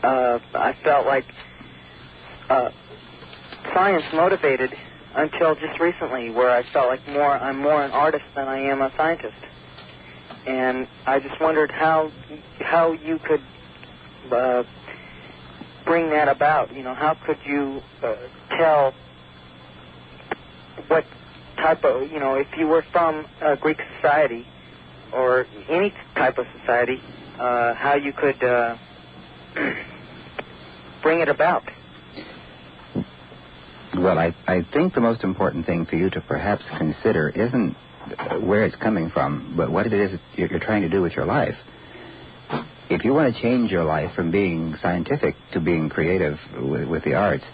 I felt like science motivated until just recently, where I felt like I'm more an artist than I am a scientist. And I just wondered how you could bring that about. You know, how could you tell what type of, you know, if you were from Greek society or any type of society, how you could bring it about? Well, I think the most important thing for you to perhaps consider isn't where it's coming from, but what it is you're trying to do with your life. If you want to change your life from being scientific to being creative with the arts,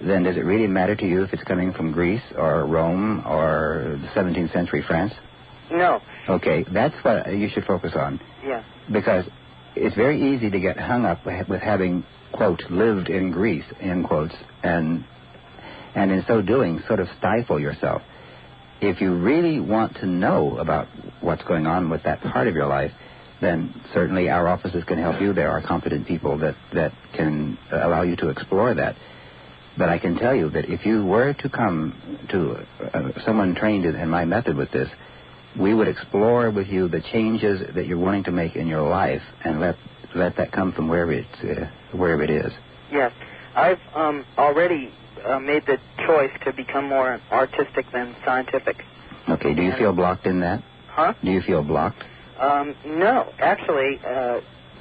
then does it really matter to you if it's coming from Greece or Rome or the 17th century France? No. Okay, that's what you should focus on. Yeah. Because it's very easy to get hung up with having, quote, lived in Greece, end quotes, and in so doing sort of stifle yourself. If you really want to know about what's going on with that part of your life, then certainly our offices can help you. There are competent people that can allow you to explore that. But I can tell you that if you were to come to someone trained in my method with this, we would explore with you the changes that you're wanting to make in your life and let that come from wherever it is. Yes. I've already made the choice to become more artistic than scientific. Okay. Do you feel blocked in that? Huh? Do you feel blocked? No. Actually,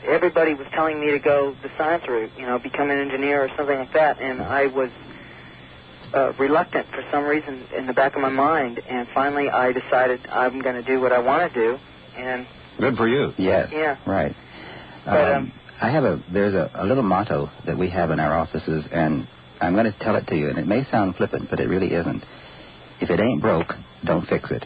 everybody was telling me to go the science route, you know, become an engineer or something like that, and I was reluctant for some reason in the back of my mind, and finally I decided I'm going to do what I want to do, and... Good for you. Yes. Yeah. Right. But, there's a little motto that we have in our offices, and I'm going to tell it to you, and it may sound flippant, but it really isn't. If it ain't broke, don't fix it.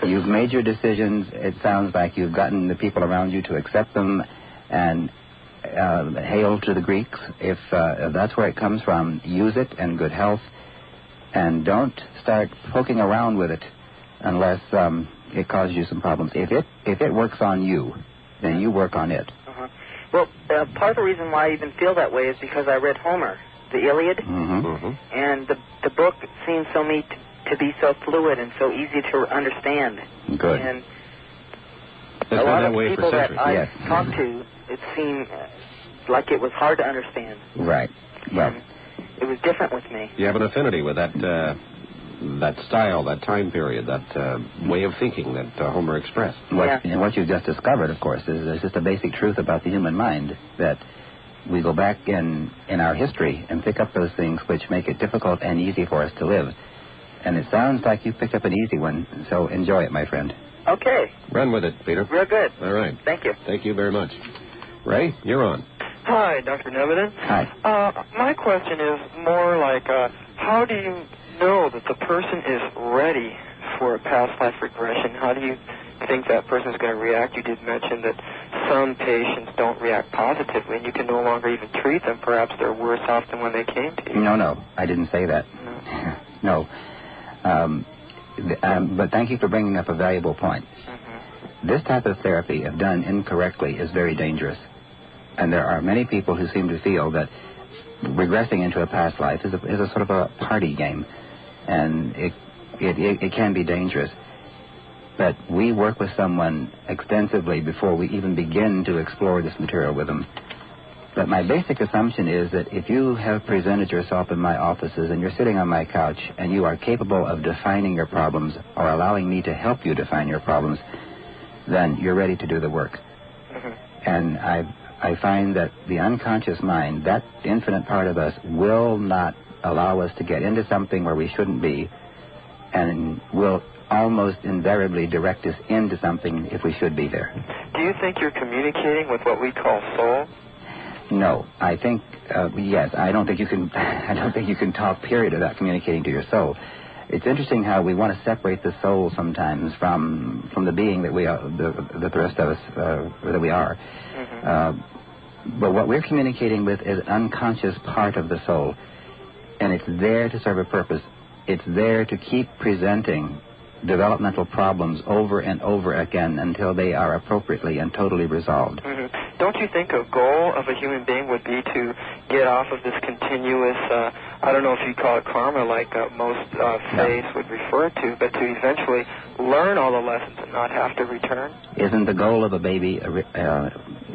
You've made your decisions. It sounds like you've gotten the people around you to accept them, and hail to the Greeks. If that's where it comes from, use it in good health, and don't start poking around with it unless it causes you some problems. If it works on you, then you work on it. Uh-huh. Well, part of the reason why I even feel that way is because I read Homer, the Iliad, and the book seems to be so fluid and so easy to understand. Good. And it's a lot that of way people for that centuries. I talked to, it seemed like it was hard to understand. Right. Well, and it was different with me. You have an affinity with that style, that time period, that way of thinking that Homer expressed. And what you've just discovered, of course, is just a basic truth about the human mind, that we go back in our history and pick up those things which make it difficult and easy for us to live. And it sounds like you picked up an easy one, so enjoy it, my friend. Okay. Run with it, Peter. Real good. All right. Thank you. Thank you very much. Ray, you're on. Hi, Dr. Nevedon. Hi. My question is more like, how do you know that the person is ready for a past life regression? How do you think that person is going to react? You did mention that some patients don't react positively, and you can no longer even treat them. Perhaps they're worse off than when they came to you. No, I didn't say that. No. But thank you for bringing up a valuable point. This type of therapy, if done incorrectly, is very dangerous. And there are many people who seem to feel that regressing into a past life is a sort of a party game. And it can be dangerous. But we work with someone extensively before we even begin to explore this material with them. But my basic assumption is that if you have presented yourself in my offices and you're sitting on my couch and you are capable of defining your problems or allowing me to help you define your problems, then you're ready to do the work. And I find that the unconscious mind, that infinite part of us, will not allow us to get into something where we shouldn't be, and will almost invariably direct us into something if we should be there. Do you think you're communicating with what we call soul? No, I think yes. I don't think you can talk, period, without communicating to your soul. It's interesting how we want to separate the soul sometimes from the being that we are, the rest of us that we are. But what we're communicating with is an unconscious part of the soul, and it's there to serve a purpose. It's there to keep presenting developmental problems over and over again until they are appropriately and totally resolved. Mm-hmm. Don't you think a goal of a human being would be to get off of this continuous, I don't know if you'd call it karma like most faiths would refer to, but to eventually learn all the lessons and not have to return? Isn't the goal of a baby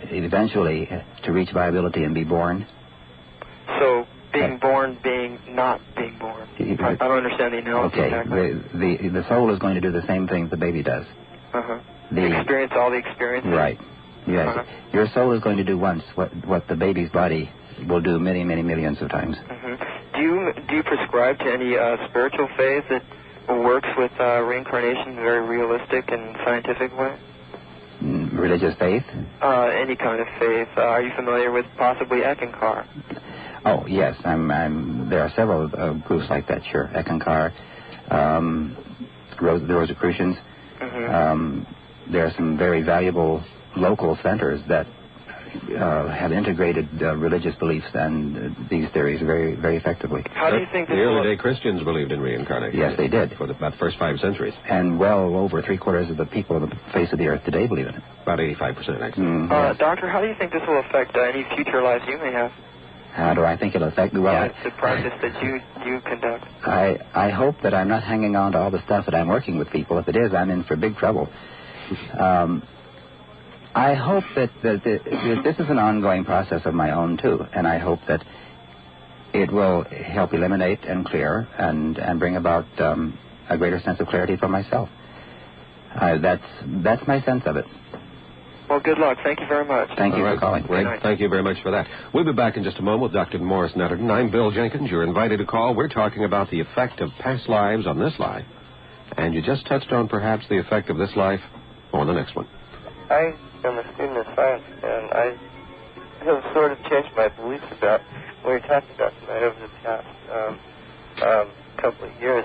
eventually to reach viability and be born? So being born, being not being born. I don't understand the analogy. Okay, exactly. the soul is going to do the same thing the baby does. Uh-huh. Experience all the experiences. Right. Yes. Uh-huh. Your soul is going to do once what the baby's body will do many, many millions of times. Mm-hmm. Do you prescribe to any spiritual faith that works with reincarnation in a very realistic and scientific way? Religious faith? Any kind of faith. Are you familiar with possibly Ekankar? Oh, yes. There are several groups like that, sure. Ekankar, the Rosicrucians. Mm-hmm. There are some very valuable local centers that have integrated religious beliefs and these theories very, very effectively. How do you think the early-day Christians believed in reincarnation? Yes, they did. For about the first 5 centuries. And well over 3/4 of the people on the face of the earth today believe in it. About 85%, actually. Yes. Doctor, how do you think this will affect any future lives you may have? How do I think it'll affect me? Well, it's the practice that you conduct. I hope that I'm not hanging on to all the stuff that I'm working with people. If it is, I'm in for big trouble. I hope that this is an ongoing process of my own, too, and I hope that it will help eliminate and clear and bring about a greater sense of clarity for myself. That's my sense of it. Well, good luck. Thank you very much. Thank you for calling. Right. Thank you very much for that. We'll be back in just a moment with Dr. Morris Netterton. I'm Bill Jenkins. You're invited to call. We're talking about the effect of past lives on this life. And you just touched on perhaps the effect of this life on the next one. I am a student of science, and I have sort of changed my beliefs about what you're talking about tonight over the past couple of years.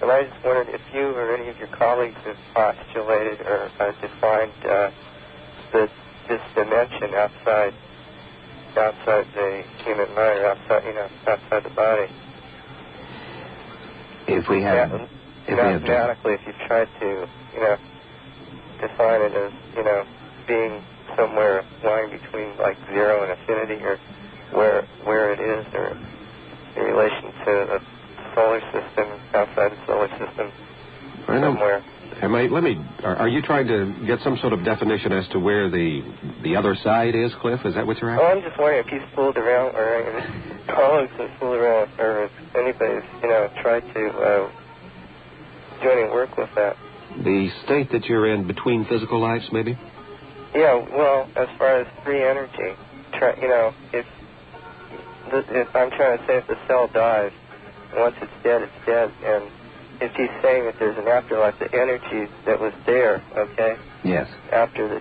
And I just wondered if you or any of your colleagues have postulated or defined this dimension outside the human mind, or outside the body. If we have, mathematically, if you've tried to, define it as, being somewhere lying between like zero and infinity, or where it is, or in relation to the solar system, outside the solar system, somewhere. Are you trying to get some sort of definition as to where the other side is, Cliff? Is that what you're asking? Oh, I'm just wondering if you've fooled around, or if colleagues have fooled around, or if anybody's, tried to do any work with that. The state that you're in between physical lives, maybe? Yeah, well, as far as free energy, if I'm trying to say if the cell dies, once it's dead, and if he's saying that there's an afterlife, the energy that was there, okay? Yes. After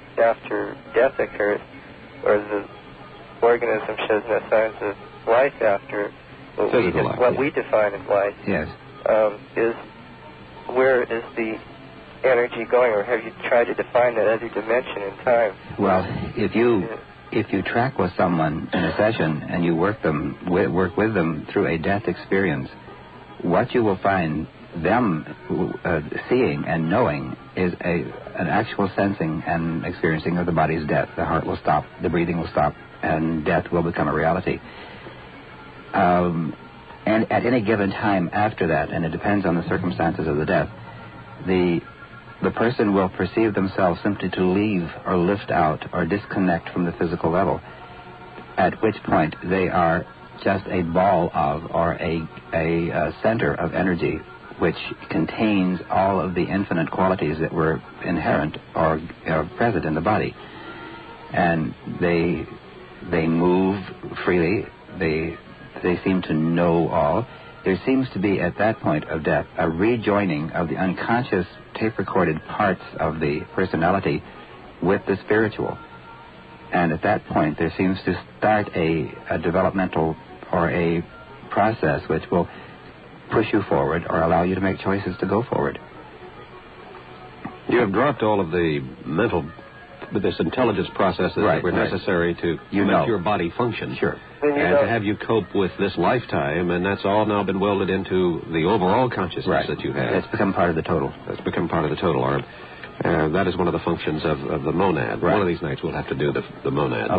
death occurs, or the organism shows no signs of life after what we define as life. Yes. Is where is the energy going, or have you tried to define that other dimension in time? Well, if you track with someone in a session and you work with them through a death experience, what you will find them seeing and knowing is an actual sensing and experiencing of the body's death. The heart will stop, the breathing will stop, and death will become a reality. And at any given time after that, and it depends on the circumstances of the death, the person will perceive themselves simply to leave or lift out or disconnect from the physical level, at which point they are just a ball of, or a center of energy which contains all of the infinite qualities that were inherent or present in the body. And they move freely, they seem to know all. There seems to be, at that point of death, a rejoining of the unconscious tape-recorded parts of the personality with the spiritual. And at that point, there seems to start a developmental or a process which will push you forward or allow you to make choices to go forward. You have dropped all of the mental this intelligence processes that were necessary to make your body function. Sure. And to have you cope with this lifetime, and that's all now been welded into the overall consciousness that you have. It's become part of the total. That's become part of the total, Arm. That is one of the functions of the monad. One of these nights we'll have to do the monad.